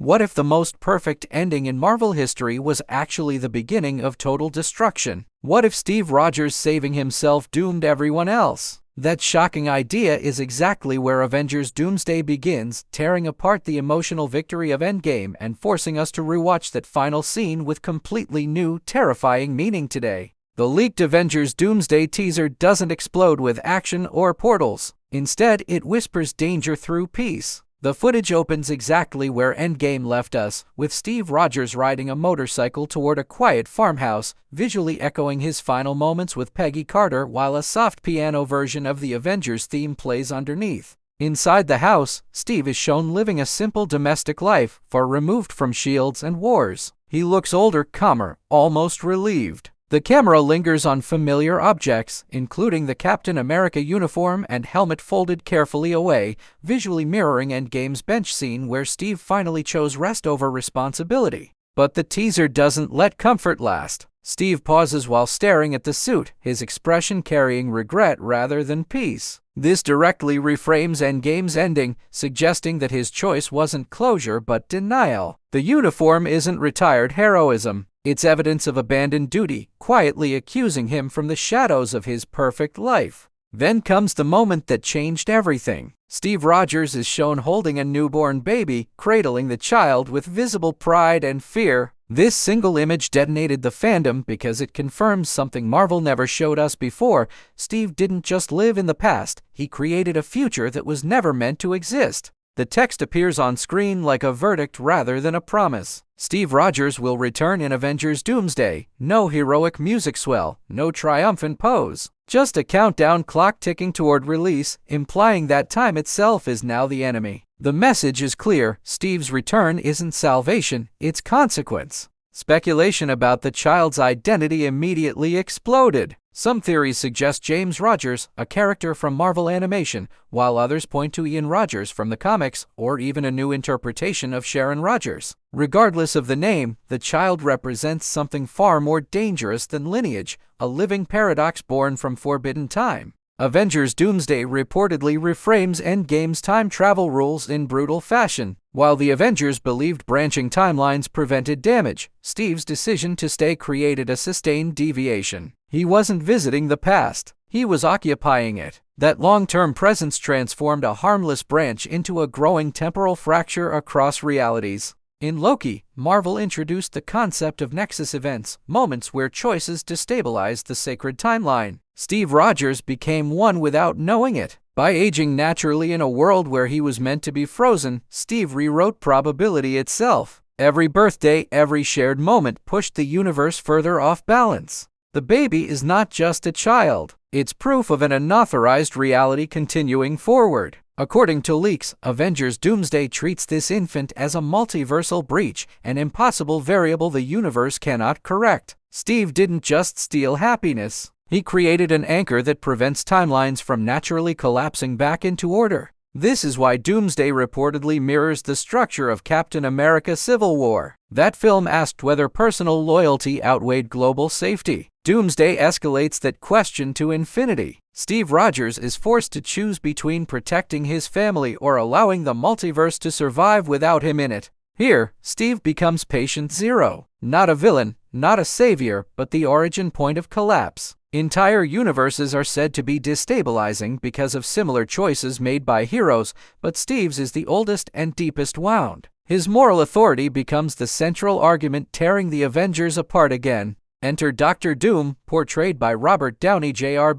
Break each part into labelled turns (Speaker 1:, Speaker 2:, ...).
Speaker 1: What if the most perfect ending in Marvel history was actually the beginning of total destruction? What if Steve Rogers saving himself doomed everyone else? That shocking idea is exactly where Avengers Doomsday begins, tearing apart the emotional victory of Endgame and forcing us to rewatch that final scene with completely new, terrifying meaning today. The leaked Avengers Doomsday teaser doesn't explode with action or portals. Instead, it whispers danger through peace. The footage opens exactly where Endgame left us, with Steve Rogers riding a motorcycle toward a quiet farmhouse, visually echoing his final moments with Peggy Carter while a soft piano version of the Avengers theme plays underneath. Inside the house, Steve is shown living a simple domestic life, far removed from shields and wars. He looks older, calmer, almost relieved. The camera lingers on familiar objects, including the Captain America uniform and helmet folded carefully away, visually mirroring Endgame's bench scene where Steve finally chose rest over responsibility. But the teaser doesn't let comfort last. Steve pauses while staring at the suit, his expression carrying regret rather than peace. This directly reframes Endgame's ending, suggesting that his choice wasn't closure but denial. The uniform isn't retired heroism. It's evidence of abandoned duty, quietly accusing him from the shadows of his perfect life. Then comes the moment that changed everything. Steve Rogers is shown holding a newborn baby, cradling the child with visible pride and fear. This single image detonated the fandom because it confirms something Marvel never showed us before. Steve didn't just live in the past, he created a future that was never meant to exist. The text appears on screen like a verdict rather than a promise. Steve Rogers will return in Avengers Doomsday. No heroic music swell, no triumphant pose. Just a countdown clock ticking toward release, implying that time itself is now the enemy. The message is clear: Steve's return isn't salvation, it's consequence. Speculation about the child's identity immediately exploded. Some theories suggest James Rogers, a character from Marvel Animation, while others point to Ian Rogers from the comics, or even a new interpretation of Sharon Rogers. Regardless of the name, the child represents something far more dangerous than lineage, a living paradox born from forbidden time. Avengers Doomsday reportedly reframes Endgame's time travel rules in brutal fashion. While the Avengers believed branching timelines prevented damage, Steve's decision to stay created a sustained deviation. He wasn't visiting the past, he was occupying it. That long-term presence transformed a harmless branch into a growing temporal fracture across realities. In Loki, Marvel introduced the concept of nexus events, moments where choices destabilized the sacred timeline. Steve Rogers became one without knowing it. By aging naturally in a world where he was meant to be frozen, Steve rewrote probability itself. Every birthday, every shared moment pushed the universe further off balance. The baby is not just a child, it's proof of an unauthorized reality continuing forward. According to leaks, Avengers Doomsday treats this infant as a multiversal breach, an impossible variable the universe cannot correct. Steve didn't just steal happiness, he created an anchor that prevents timelines from naturally collapsing back into order. This is why Doomsday reportedly mirrors the structure of Captain America: Civil War. That film asked whether personal loyalty outweighed global safety. Doomsday escalates that question to infinity. Steve Rogers is forced to choose between protecting his family or allowing the multiverse to survive without him in it. Here, Steve becomes patient zero. Not a villain, not a savior, but the origin point of collapse. Entire universes are said to be destabilizing because of similar choices made by heroes, but Steve's is the oldest and deepest wound. His moral authority becomes the central argument tearing the Avengers apart again. Enter Dr. Doom, portrayed by Robert Downey Jr.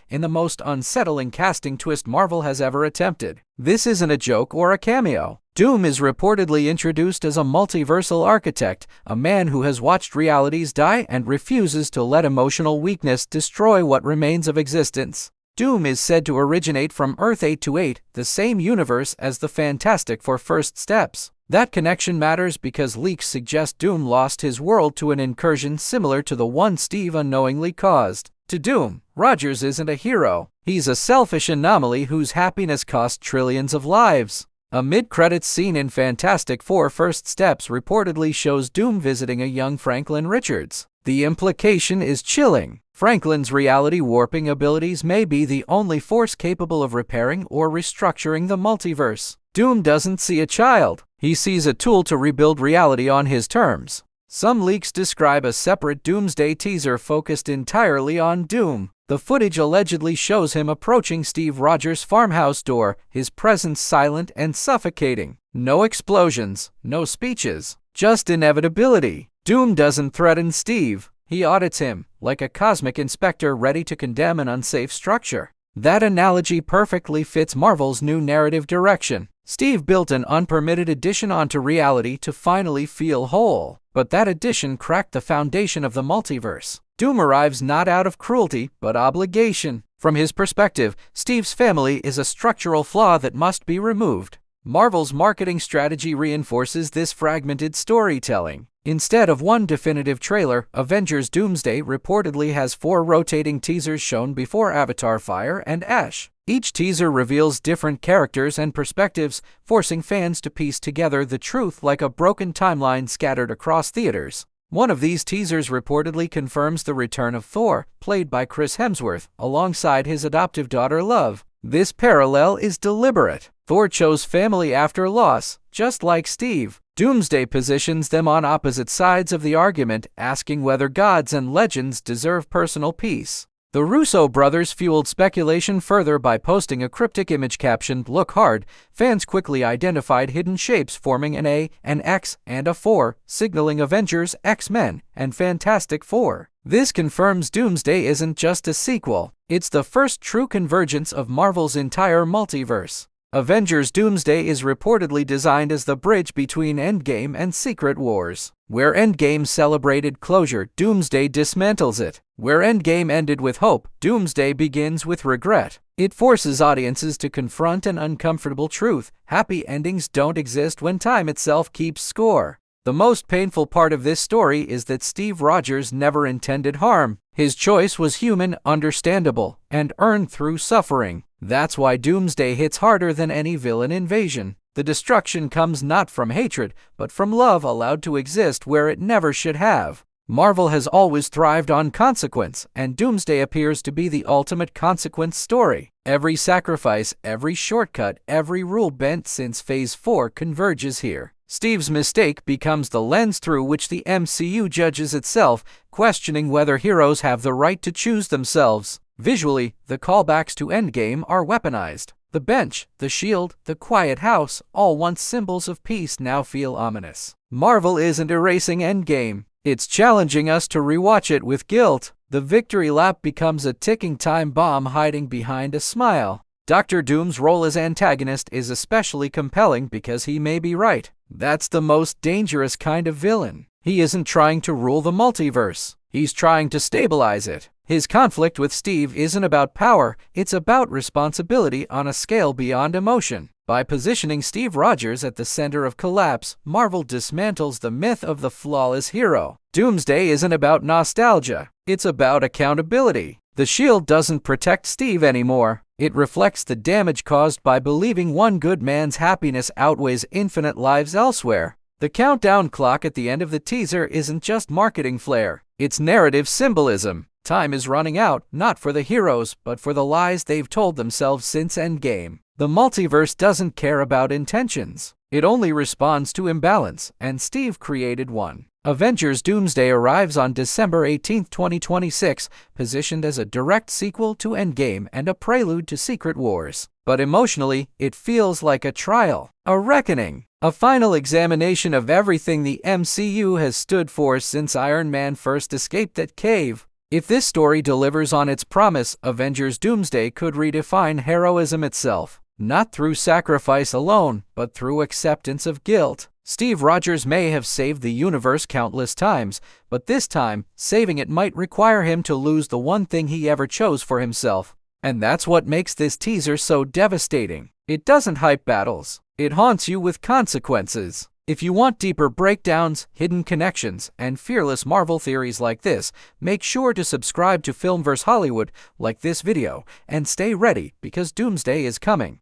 Speaker 1: in the most unsettling casting twist Marvel has ever attempted. This isn't a joke or a cameo. Doom is reportedly introduced as a multiversal architect, a man who has watched realities die and refuses to let emotional weakness destroy what remains of existence. Doom is said to originate from Earth 828, the same universe as the Fantastic Four first steps. That connection matters because leaks suggest Doom lost his world to an incursion similar to the one Steve unknowingly caused. To Doom, Rogers isn't a hero. He's a selfish anomaly whose happiness cost trillions of lives. A mid-credits scene in Fantastic Four First Steps reportedly shows Doom visiting a young Franklin Richards. The implication is chilling. Franklin's reality-warping abilities may be the only force capable of repairing or restructuring the multiverse. Doom doesn't see a child. He sees a tool to rebuild reality on his terms. Some leaks describe a separate Doomsday teaser focused entirely on Doom. The footage allegedly shows him approaching Steve Rogers' farmhouse door, his presence silent and suffocating. No explosions, no speeches, just inevitability. Doom doesn't threaten Steve. He audits him, like a cosmic inspector ready to condemn an unsafe structure. That analogy perfectly fits Marvel's new narrative direction. Steve built an unpermitted addition onto reality to finally feel whole. But that addition cracked the foundation of the multiverse. Doom arrives not out of cruelty, but obligation. From his perspective, Steve's family is a structural flaw that must be removed. Marvel's marketing strategy reinforces this fragmented storytelling. Instead of one definitive trailer, Avengers Doomsday reportedly has 4 rotating teasers shown before Avatar: Fire and Ash. Each teaser reveals different characters and perspectives, forcing fans to piece together the truth like a broken timeline scattered across theaters. One of these teasers reportedly confirms the return of Thor, played by Chris Hemsworth, alongside his adoptive daughter Love. This parallel is deliberate. Thor chose family after loss, just like Steve. Doomsday positions them on opposite sides of the argument, asking whether gods and legends deserve personal peace. The Russo brothers fueled speculation further by posting a cryptic image captioned "Look hard." Fans quickly identified hidden shapes forming an A, an X, and a 4, signaling Avengers, X-Men, and Fantastic Four. This confirms Doomsday isn't just a sequel, it's the first true convergence of Marvel's entire multiverse. Avengers Doomsday is reportedly designed as the bridge between Endgame and Secret Wars. Where Endgame celebrated closure, Doomsday dismantles it. Where Endgame ended with hope, Doomsday begins with regret. It forces audiences to confront an uncomfortable truth: happy endings don't exist when time itself keeps score. The most painful part of this story is that Steve Rogers never intended harm. His choice was human, understandable, and earned through suffering. That's why Doomsday hits harder than any villain invasion. The destruction comes not from hatred, but from love allowed to exist where it never should have. Marvel has always thrived on consequence, and Doomsday appears to be the ultimate consequence story. Every sacrifice, every shortcut, every rule bent since Phase 4 converges here. Steve's mistake becomes the lens through which the MCU judges itself, questioning whether heroes have the right to choose themselves. Visually, the callbacks to Endgame are weaponized. The bench, the shield, the quiet house, all once symbols of peace, now feel ominous. Marvel isn't erasing Endgame. It's challenging us to rewatch it with guilt. The victory lap becomes a ticking time bomb hiding behind a smile. Dr. Doom's role as antagonist is especially compelling because he may be right. That's the most dangerous kind of villain. He isn't trying to rule the multiverse. He's trying to stabilize it. His conflict with Steve isn't about power, it's about responsibility on a scale beyond emotion. By positioning Steve Rogers at the center of collapse, Marvel dismantles the myth of the flawless hero. Doomsday isn't about nostalgia, it's about accountability. The shield doesn't protect Steve anymore. It reflects the damage caused by believing one good man's happiness outweighs infinite lives elsewhere. The countdown clock at the end of the teaser isn't just marketing flair, it's narrative symbolism. Time is running out, not for the heroes, but for the lies they've told themselves since Endgame. The multiverse doesn't care about intentions. It only responds to imbalance, and Steve created one. Avengers Doomsday arrives on December 18, 2026, positioned as a direct sequel to Endgame and a prelude to Secret Wars. But emotionally, it feels like a trial, a reckoning, a final examination of everything the MCU has stood for since Iron Man first escaped that cave. If this story delivers on its promise, Avengers Doomsday could redefine heroism itself, not through sacrifice alone, but through acceptance of guilt. Steve Rogers may have saved the universe countless times, but this time, saving it might require him to lose the one thing he ever chose for himself. And that's what makes this teaser so devastating. It doesn't hype battles, it haunts you with consequences. If you want deeper breakdowns, hidden connections, and fearless Marvel theories like this, make sure to subscribe to FilmVerse Hollywood, like this video, and stay ready because Doomsday is coming.